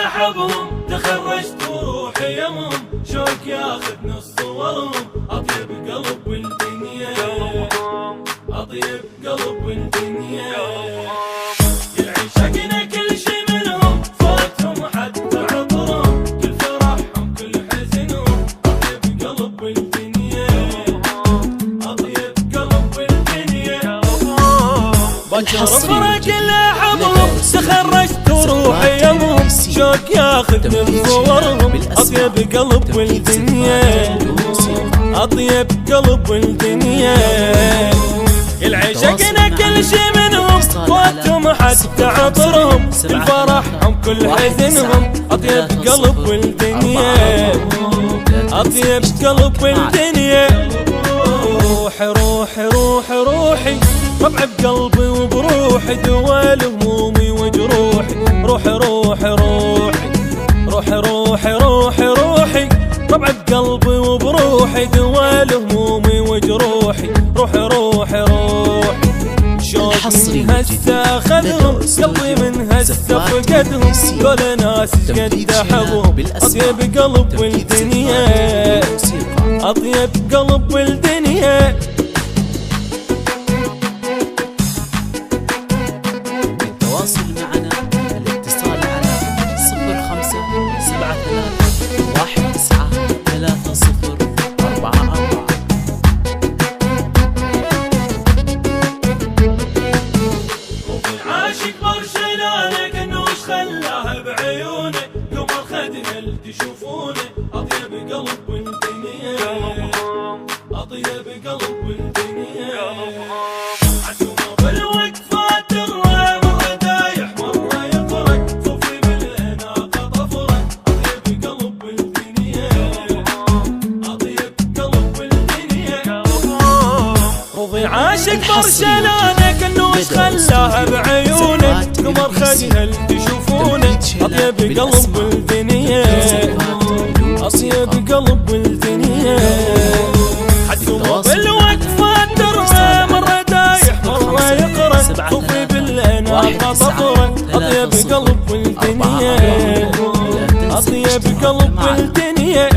احبهم تخرجت وروحي يمهم، شوق ياخذ نص صورهم، اطيب قلب بالدنيا، اطيب قلب بالدنيا. يعشقنا كل شي منهم، صوتهم حتى عطرهم، كل فرحهم كل حزنهم، اطيب قلب بالدنيا، اطيب قلب بالدنيا. بشر فرق اللي احبهم تخرجت وروحي يمهم، شوق ياخذ من صورهم، اطيب قلب والدنيا، اطيب قلب والدنيا. العشقنا كل شي منهم، صوتهم حتى عطرهم، الفرحهم كل حزنهم، اطيب قلب والدنيا، اطيب قلب والدنيا. روحي روحي روحي روحي طبع بقلبي وبروحي، دوال همومي وجروحي، روحي روحي روحي روحي روحي روحي روحي طبع بقلبي وبروحي، دوال همومي وجروحي، روحي روحي روحي. شوق من هسه اخذهم، قلبي من هسه فقدهم، كل ناس قد احبهم، اطيب قلب والدنيا، اطيب قلب والدنيا. التواصل معنا الاتصال على 0573193044. عاشق برشلونة كنوش خلاها بعيونه، قمر خدنا اللي تشوفونه، اطيب قلب والدنيا، اطيب قلب والدنيا. عزومه بالوقفات الرام ردايح مره يفرق، صوفي بالاناقه طفرك، اطيب قلب والدنيا، اطيب قلب والدنيا. رضي عاشق برشلونة كنوش خلاها بعيونه، قمر خدها اللي تشوفونه، اطيب قلب والدنيا، اطيب قلب والدنيا. عزومه بالوقفات الرام ردايح مره يقرا، صوفي بالاناقه طفرك، اطيب قلب والدنيا، اطيب قلب والدنيا.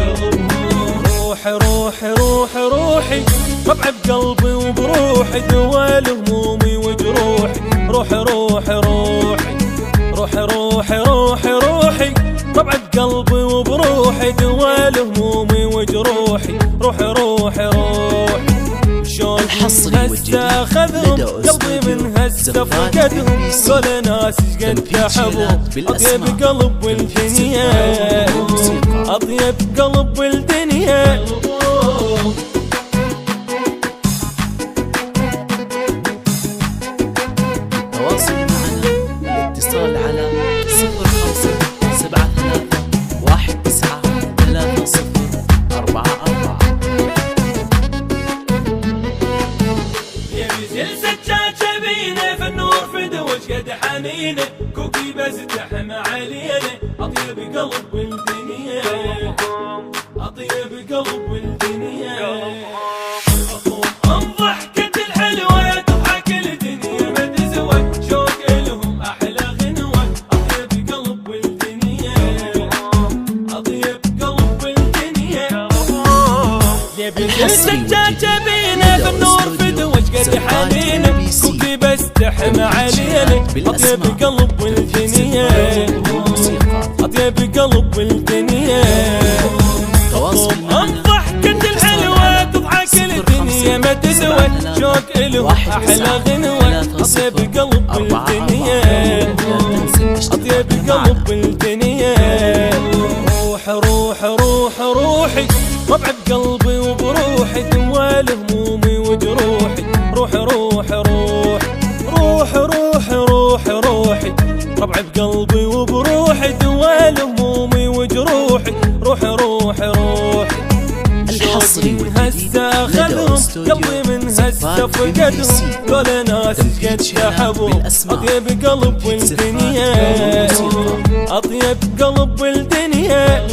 روحي روحي روحي روحي طبع بقلبي وبروحي، دوال همومي وجروحي، روحي روحي روحي روحي روحي روحي روحي طبع بقلبي وبروحي، دوال همومي وجروحي، روحي روحي روحي. شوق من هسه اخذهم، قلبي من هسه فقدهم، كل ناس قد احبهم، اطيب قلب والدنيا، اطيب قلب والدنيا. التواصل معنا الاتصال على 0573193044. يا بزل سجاجة بينا في النور في دوج قد حنينه، كوكي بس تحمى علينا، اطيب قلب والدنيا، اطيب قلب والدنيا. اخوهم ضحكة الحلوة تضحك الدنيا ما تزوج، شوق لهم احلى غنوة، اطيب قلب والدنيا، اطيب قلب والدنيا. يا بزل سجاجة بينا في النور في دوج قد حنينه، كوكي بس تحمى علينا، اطيب قلب والدنيا، اطيب قلب والدنيا. اخوهم ضحكة الحلوة تضحك الدنيا ما تزوج، شوق لهم احلى غنوة، اطيب قلب والدنيا، اطيب قلب والدنيا. روحي روحي روحي روحي طبع بقلبي وبروحي، دوال همومي وجروحي، روحي روحي روحي روحي روحي روحي روحي طبع بقلبي وبروحي، دوال همومي وجروحي، روحي روحي روحي. الحصري من هسه اخذهم، قلبي من هسه ولا فقدهم كل ناس قد شحبوا أطيب قلب والدنيا أطيب قلب والدنيا